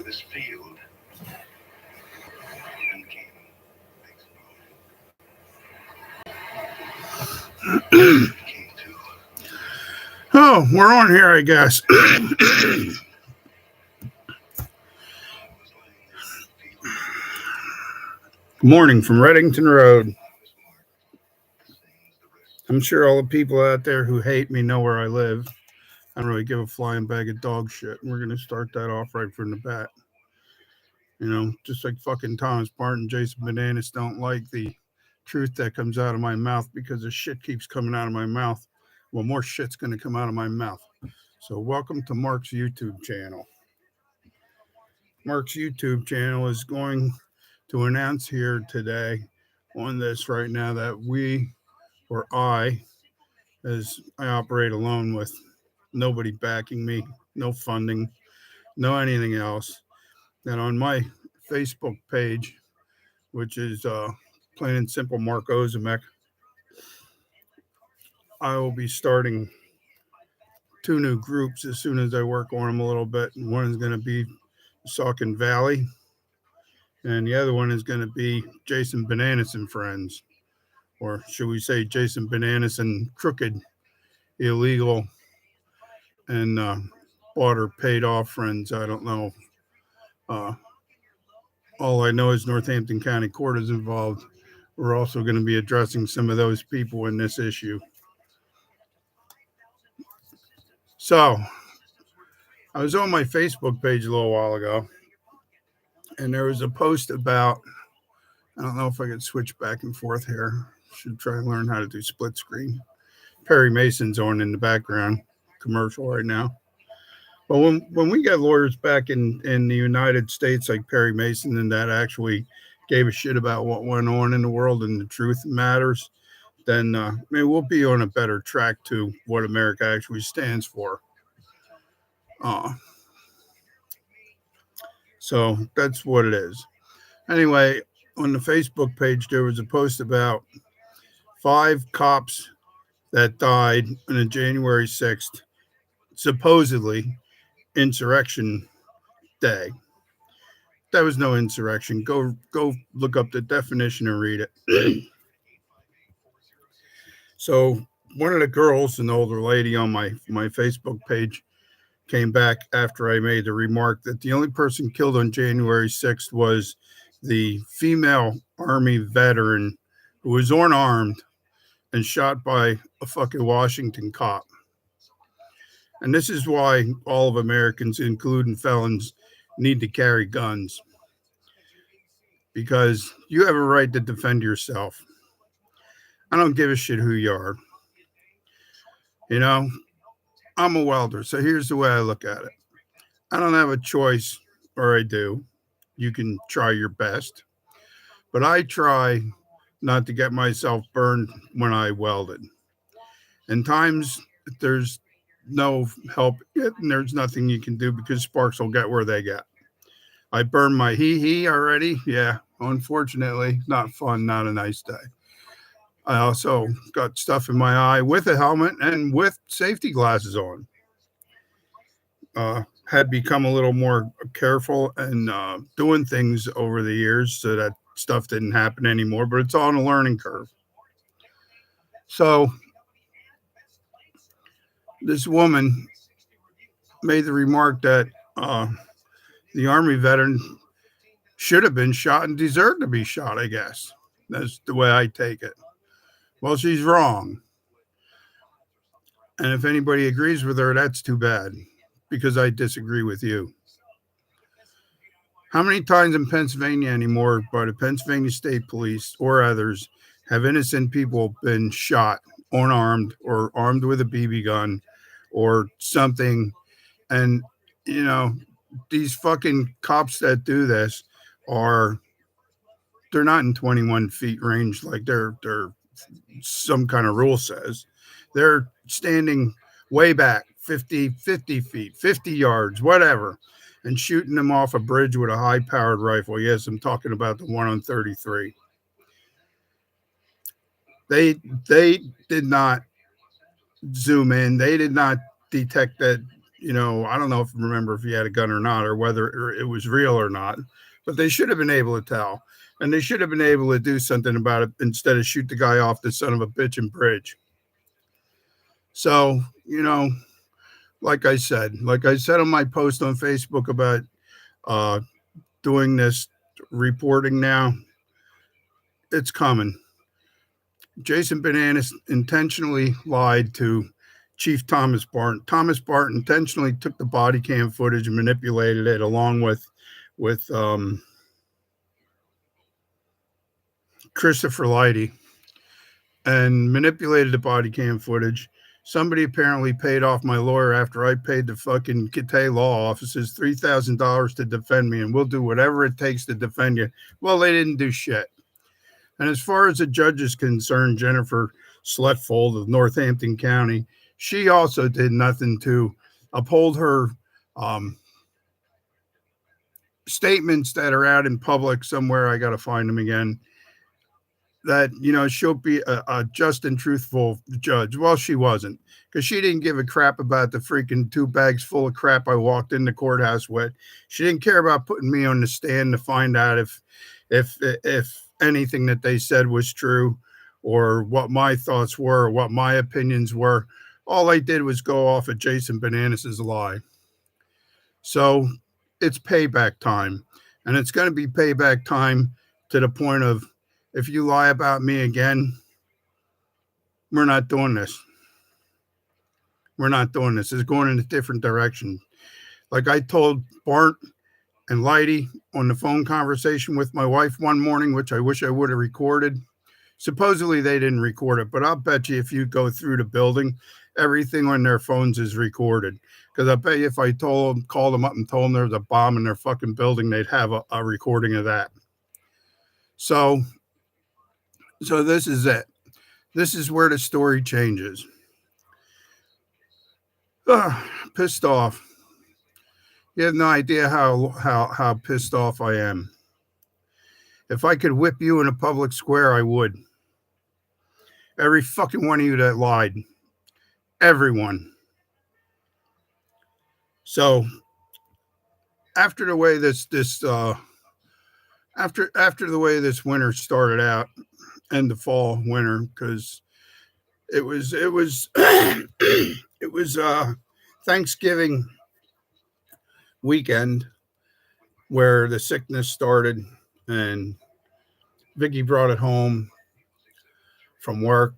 this field and came exploding. Oh, we're on here, I guess. Good morning from Reddington Road. I'm sure all the people out there who hate me know where I live. I don't really give a flying bag of dog shit. And we're going to start that off right from the bat. You know, just like fucking Thomas Martin and Jason Bananas don't like the truth that comes out of my mouth because the shit keeps coming out of my mouth. Well, more shit's going to come out of my mouth. So welcome to Mark's YouTube channel. Mark's YouTube channel is going to announce here today on this right now that we, or I, as I operate alone with nobody backing me, no funding, no anything else, that on my Facebook page, which is plain and simple Mark Ozimek, I will be starting 2 new groups as soon as I work on them a little bit. And one is going to be Saucon Valley, and the other one is going to be Jason Bananas and Friends, or should we say Jason Bananas and Crooked, Illegal, and bought or paid off friends. I don't know. All I know is Northampton County Court is involved. We're also going to be addressing some of those people in this issue. So, I was on my Facebook page a little while ago, and there was a post about, I don't know if I could switch back and forth here. Should try and learn how to do split screen. Perry Mason's on in the background commercial right now. But when we get lawyers back in the United States like Perry Mason and that actually gave a shit about what went on in the world and the truth matters, then maybe we'll be on a better track to what America actually stands for. So that's what it is. Anyway, on the Facebook page, there was a post about 5 cops that died on a January 6th, supposedly insurrection day. That was no insurrection. Go look up the definition and read it. So one of the girls, an older lady on my Facebook page, came back after I made the remark that the only person killed on January 6th was the female Army veteran who was unarmed and shot by a fucking Washington cop. And this is why all of Americans, including felons, need to carry guns. Because you have a right to defend yourself. I don't give a shit who you are. You know, I'm a welder, so here's the way I look at it. I don't have a choice, or I do. You can try your best. But I try not to get myself burned when I welded. And times there's no help, and there's nothing you can do because sparks will get where they get. I burned my hee already. Yeah, unfortunately, not fun, not a nice day. I also got stuff in my eye with a helmet and with safety glasses on. Had become a little more careful and doing things over the years so that stuff didn't happen anymore, but it's all on a learning curve. So this woman made the remark that the Army veteran should have been shot and deserved to be shot, I guess. That's the way I take it. Well, she's wrong. And if anybody agrees with her, that's too bad, because I disagree with you. How many times in Pennsylvania anymore by the Pennsylvania State Police or others have innocent people been shot unarmed or armed with a BB gun or something? And, you know, these fucking cops that do this they're not in 21 feet range like they're some kind of rule says. They're standing way back 50 feet, 50 yards, whatever, and shooting them off a bridge with a high-powered rifle. Yes, I'm talking about the one on 33. They did not zoom in. They did not detect that, I don't know if remember if he had a gun or not, or whether it was real or not, but they should have been able to tell. And they should have been able to do something about it instead of shoot the guy off the son of a bitch and bridge. So, like I said on my post on Facebook about uh, doing this reporting now, it's coming. Jason Bananas intentionally lied to Chief Thomas Barton. Thomas Barton intentionally took the body cam footage and manipulated it along with Christopher Leidy and manipulated the body cam footage. Somebody apparently paid off my lawyer after I paid the fucking Kitay law offices $3,000 to defend me, and we'll do whatever it takes to defend you. Well, they didn't do shit. And as far as the judge is concerned, Jennifer Sletfold of Northampton County, she also did nothing to uphold her statements that are out in public somewhere. I got to find them again. That, she'll be a just and truthful judge. Well, she wasn't, because she didn't give a crap about the freaking 2 bags full of crap I walked in the courthouse with. She didn't care about putting me on the stand to find out if anything that they said was true, or what my thoughts were, or what my opinions were. All I did was go off of Jason Bananas' lie. So it's payback time, and it's going to be payback time to the point of, if you lie about me again, we're not doing this. We're not doing this. It's going in a different direction. Like I told Bart and Leidy on the phone conversation with my wife one morning, which I wish I would have recorded. Supposedly they didn't record it, but I'll bet you if you go through the building, everything on their phones is recorded. Because I bet you if I called them up and told them there was a bomb in their fucking building, they'd have a recording of that. So this is it. This is where the story changes. Pissed off. You have no idea how pissed off I am. If I could whip you in a public square, I would. Every fucking one of you that lied. Everyone. So after the way after the way this winter started out, and the fall winter, because it was it was Thanksgiving weekend where the sickness started, and Vicky brought it home from work,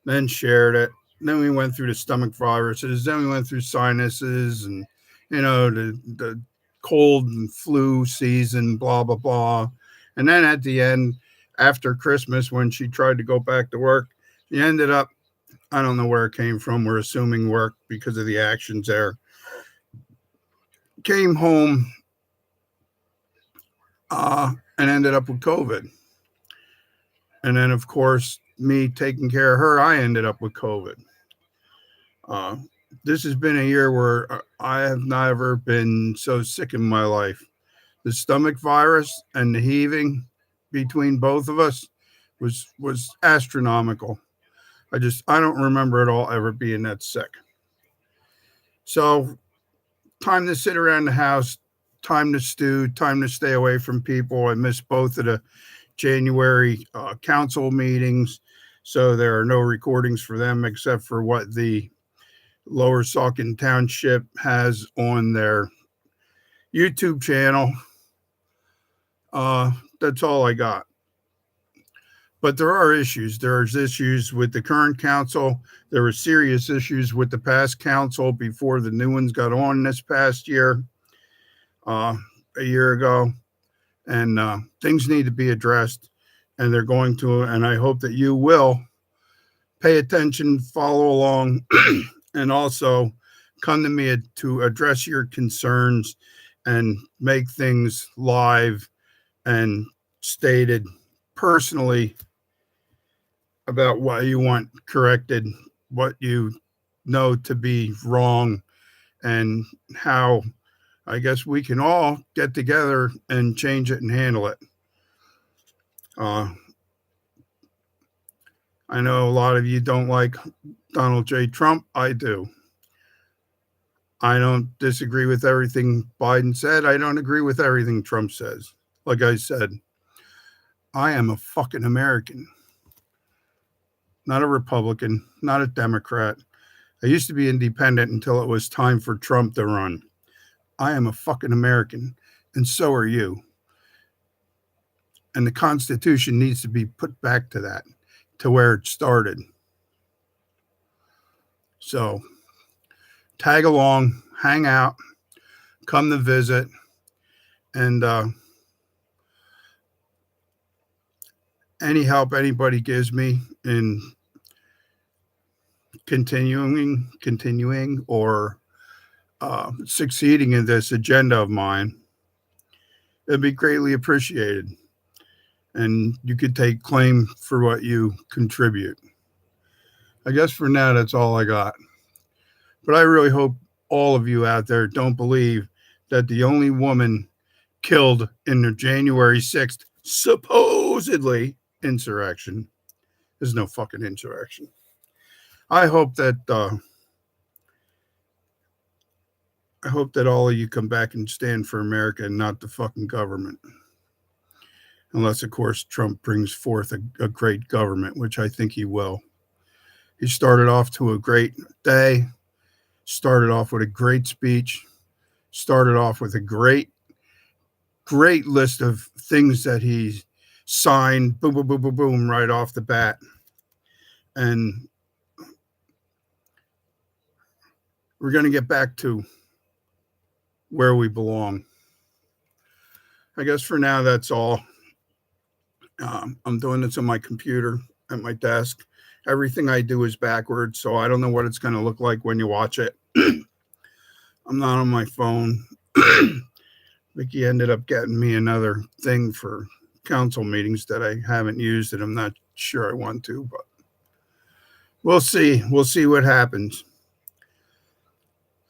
then shared it. Then we went through the stomach viruses. Then we went through sinuses, and the cold and flu season, blah blah blah. And then at the end, after Christmas, when she tried to go back to work, she ended up, I don't know where it came from. We're assuming work because of the actions there. Came home and ended up with COVID. And then, of course, me taking care of her, I ended up with COVID. This has been a year where I have never been so sick in my life. The stomach virus and the heaving between both of us was astronomical. I don't remember at all ever being that sick. So time to sit around the house, time to stew, time to stay away from people. I missed both of the January council meetings, so there are no recordings for them except for what the Lower Saucon Township has on their YouTube channel. That's all I got. But there are issues. There's issues with the current council. There were serious issues with the past council before the new ones got on this past year, a year ago. And things need to be addressed, and they're going to. And I hope that you will pay attention, follow along, and also come to me to address your concerns and make things live and stated personally about what you want corrected, what you know to be wrong, and how I guess we can all get together and change it and handle it. I know a lot of you don't like Donald J. Trump. I do. I don't disagree with everything Biden said. I don't agree with everything Trump says. Like I said, I am a fucking American, not a Republican, not a Democrat. I used to be independent until it was time for Trump to run. I am a fucking American, and so are you. And the Constitution needs to be put back to that, to where it started. So tag along, hang out, come to visit, and any help anybody gives me in continuing or succeeding in this agenda of mine, it'd be greatly appreciated. And you could take claim for what you contribute. I guess for now, that's all I got. But I really hope all of you out there don't believe that the only woman killed in the January 6th supposedly insurrection is no fucking insurrection. I hope that all of you come back and stand for America and not the fucking government. Unless, of course, Trump brings forth a great government, which I think he will. He started off to a great day, started off with a great speech, started off with a great list of things that he signed, boom, boom, boom, boom, boom, right off the bat. And we're going to get back to where we belong. I guess for now, that's all. I'm doing this on my computer at my desk. Everything I do is backwards, so I don't know what it's going to look like when you watch it. I'm not on my phone. Vicky ended up getting me another thing for council meetings that I haven't used, and I'm not sure I want to, but we'll see. We'll see what happens.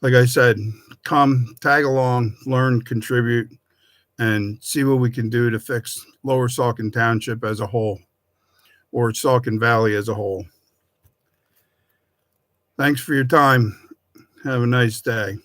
Like I said, come, tag along, learn, contribute, and see what we can do to fix Lower Saucon Township as a whole, or Saucon Valley as a whole. Thanks for your time. Have a nice day.